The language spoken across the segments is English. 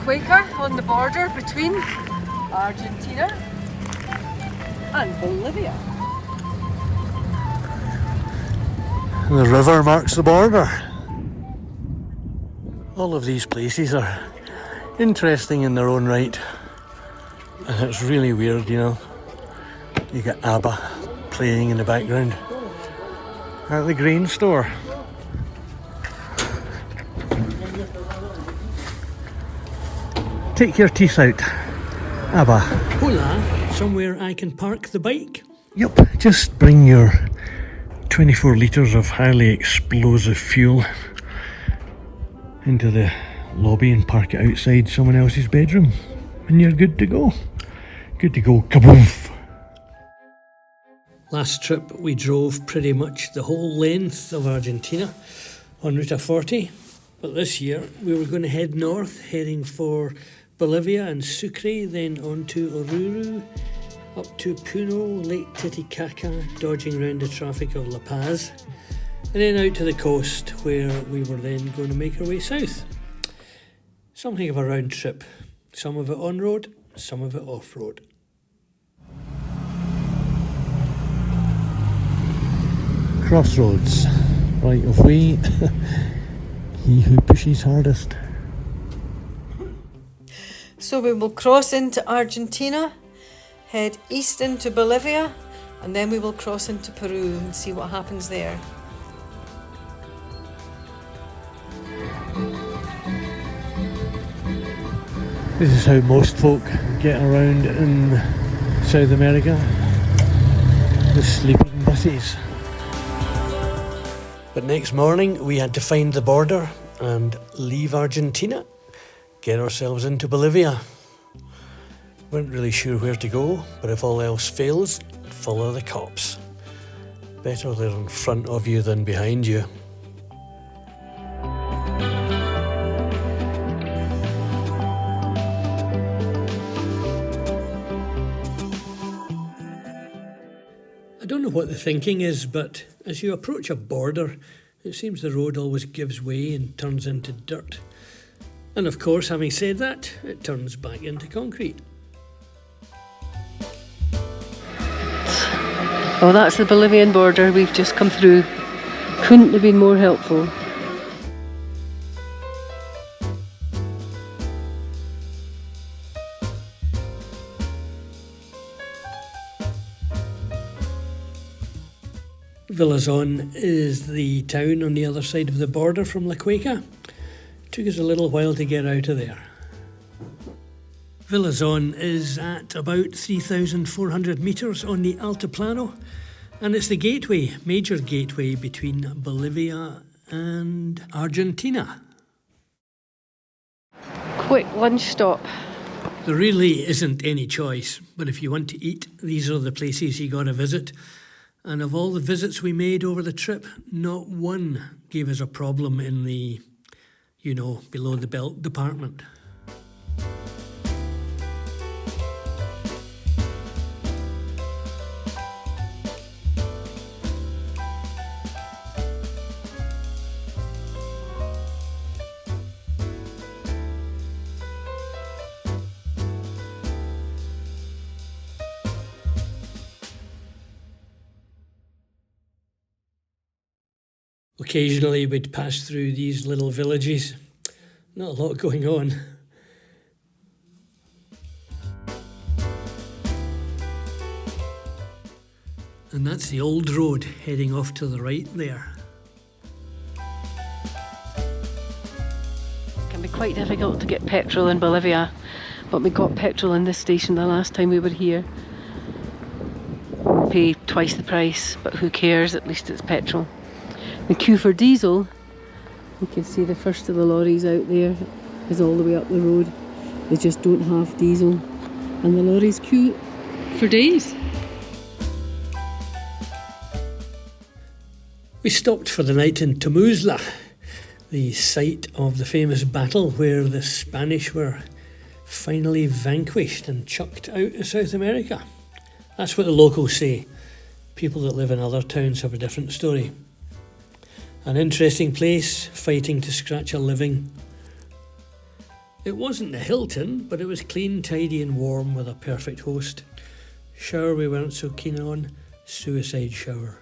Cuenca on the border between Argentina and Bolivia. The river marks the border. All of these places are interesting in their own right. And it's really weird, you know. You get ABBA playing in the background at the grain store. Take your teeth out, ABBA. Hola, somewhere I can park the bike? Yep, just bring your 24 litres of highly explosive fuel into the lobby and park it outside someone else's bedroom and you're good to go. Good to go, kaboof! Last trip we drove pretty much the whole length of Argentina on Route 40, but this year we were going to head north, heading for Bolivia and Sucre, then on to Oruro, up to Puno, Lake Titicaca, dodging around the traffic of La Paz, and then out to the coast where we were then going to make our way south. Something of a round trip, some of it on-road, some of it off-road. Crossroads, right of way, he who pushes hardest. So we will cross into Argentina, head east into Bolivia, and then we will cross into Peru and see what happens there. This is how most folk get around in South America, the sleeping buses. But next morning we had to find the border and leave Argentina, get ourselves into Bolivia. Weren't really sure where to go, but if all else fails, follow the cops. Better they're in front of you than behind you. I don't know what the thinking is, but as you approach a border, it seems the road always gives way and turns into dirt. And of course, having said that, it turns back into concrete. Oh, that's the Bolivian border we've just come through. Couldn't have been more helpful. Villazon is the town on the other side of the border from La Cuenca. Took us a little while to get out of there. Villazon is at about 3,400 metres on the Altiplano, and it's the gateway, major gateway between Bolivia and Argentina. Quick lunch stop. There really isn't any choice, but if you want to eat, these are the places you gotta visit. And of all the visits we made over the trip, not one gave us a problem in the, below the belt department. Occasionally we'd pass through these little villages. Not a lot going on. And that's the old road heading off to the right there. It can be quite difficult to get petrol in Bolivia, but we got petrol in this station the last time we were here. We pay twice the price, but who cares, at least it's petrol. The queue for diesel, you can see the first of the lorries out there is all the way up the road. They just don't have diesel, and the lorries queue for days. We stopped for the night in Temuzla, the site of the famous battle where the Spanish were finally vanquished and chucked out of South America. That's what the locals say. People that live in other towns have a different story. An interesting place, fighting to scratch a living. It wasn't the Hilton, but it was clean, tidy and warm with a perfect host. Shower we weren't so keen on, suicide shower.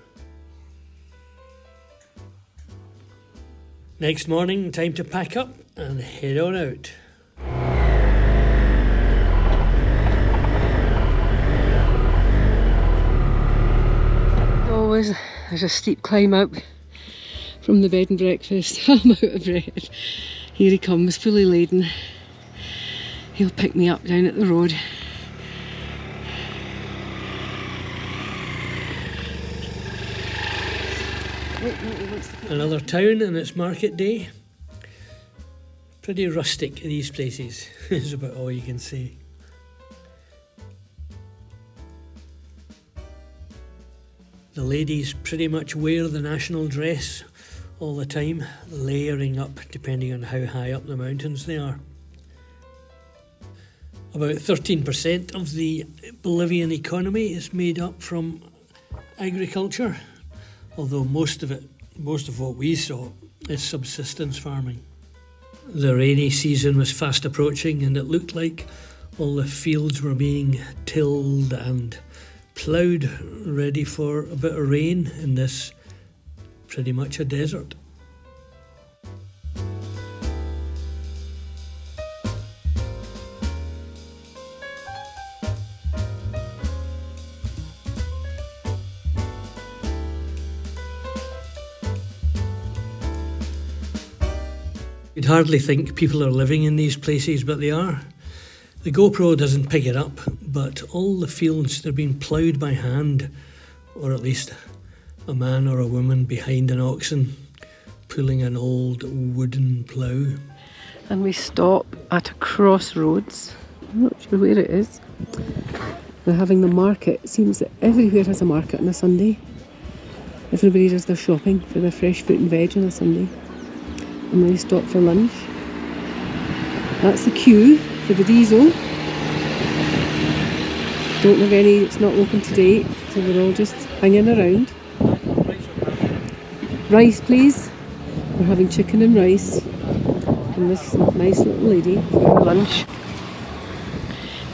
Next morning, time to pack up and head on out. Always there's a steep climb up from the bed and breakfast. I'm out of breath. Here he comes, fully laden. He'll pick me up down at the road. Another town and it's market day. Pretty rustic, these places, is about all you can say. The ladies pretty much wear the national dress all the time, layering up depending on how high up the mountains they are. About 13% of the Bolivian economy is made up from agriculture, although most of what we saw is subsistence farming. The rainy season was fast approaching and it looked like all the fields were being tilled and ploughed, ready for a bit of rain in this pretty much a desert. You'd hardly think people are living in these places, but they are. The GoPro doesn't pick it up, but all the fields, they're being ploughed by hand, or at least a man or a woman behind an oxen pulling an old wooden plough. And we stop at a crossroads. I'm not sure where it is. They're having the market. It seems that everywhere has a market on a Sunday. Everybody does their shopping for their fresh fruit and veg on a Sunday. And then we stop for lunch. That's the queue for the diesel. Don't have any, it's not open today, so we're all just hanging around. Rice, please. We're having chicken and rice from this nice little lady for lunch.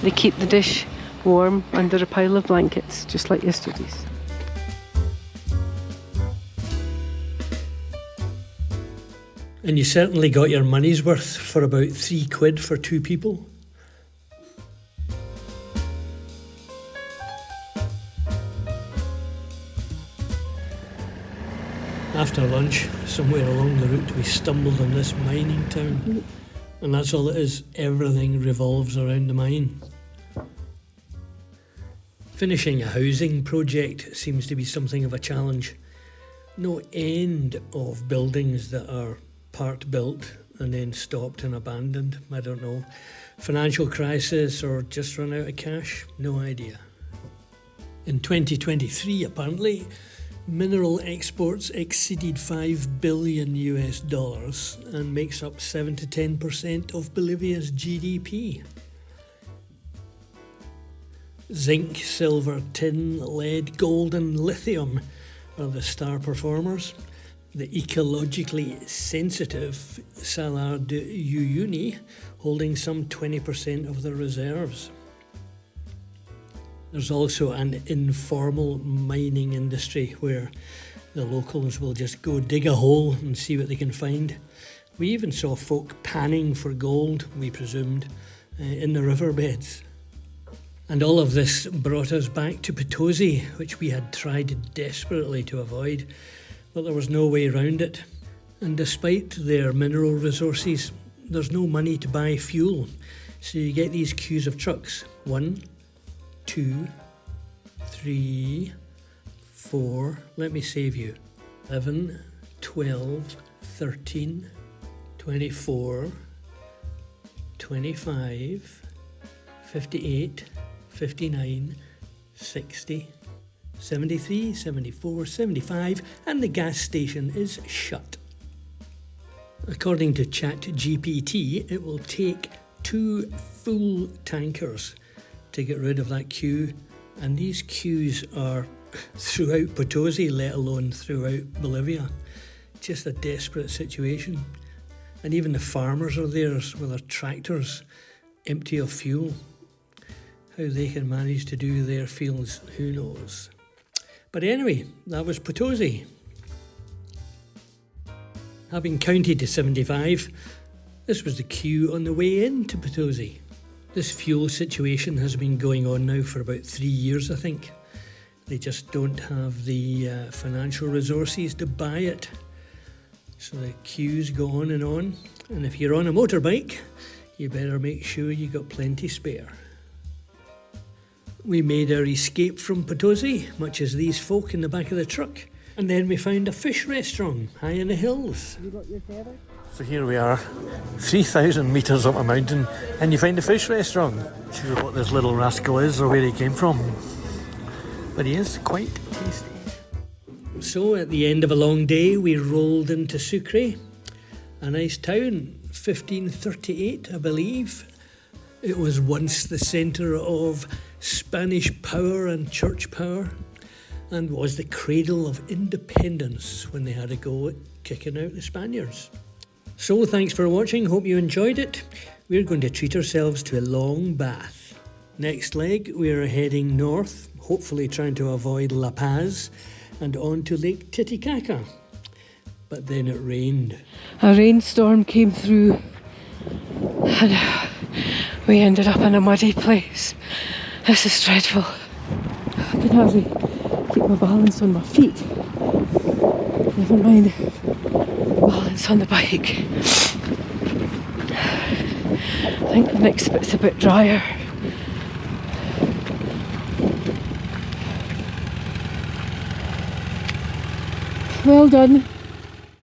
They keep the dish warm under a pile of blankets, just like yesterday's. And you certainly got your money's worth for about £3 for two people. After lunch, somewhere along the route, we stumbled on this mining town. And that's all it is. Everything revolves around the mine. Finishing a housing project seems to be something of a challenge. No end of buildings that are part built and then stopped and abandoned. I don't know. Financial crisis or just run out of cash? No idea. In 2023, apparently, mineral exports exceeded $5 billion and makes up 7 to 10% of Bolivia's GDP. Zinc, silver, tin, lead, gold and lithium are the star performers. The ecologically sensitive Salar de Uyuni holding some 20% of the reserves. There's also an informal mining industry where the locals will just go dig a hole and see what they can find. We even saw folk panning for gold, we presumed, in the riverbeds. And all of this brought us back to Potosí, which we had tried desperately to avoid, but there was no way around it. And despite their mineral resources, there's no money to buy fuel. So you get these queues of trucks. 1, 2, 3, 4, let me save you. 11, 12, 13, 24, 25, 58, 59, 60, 73, 74, 75, and the gas station is shut. According to ChatGPT, it will take 2 full tankers to get rid of that queue, and these queues are throughout Potosí, let alone throughout Bolivia. Just a desperate situation. And even the farmers are there with their tractors empty of fuel. How they can manage to do their fields, who knows. But anyway, that was Potosí. Having counted to 75, this was the queue on the way into Potosí. This fuel situation has been going on now for about 3 years, I think. They just don't have the financial resources to buy it. So the queues go on, and if you're on a motorbike, you better make sure you got plenty spare. We made our escape from Potosí, much as these folk in the back of the truck, and then we found a fish restaurant high in the hills. You got your tether? So here we are, 3,000 metres up a mountain, and you find a fish restaurant. Not sure what this little rascal is or where he came from, but he is quite tasty. So at the end of a long day, we rolled into Sucre, a nice town, 1538 I believe. It was once the centre of Spanish power and church power, and was the cradle of independence when they had a go at kicking out the Spaniards. So thanks for watching, hope you enjoyed it. We're going to treat ourselves to a long bath. Next leg, we're heading north, hopefully trying to avoid La Paz, and on to Lake Titicaca. But then it rained. A rainstorm came through and we ended up in a muddy place. This is dreadful. I can hardly keep my balance on my feet. Never mind balance on the bike. I think the next bit's a bit drier. Well done.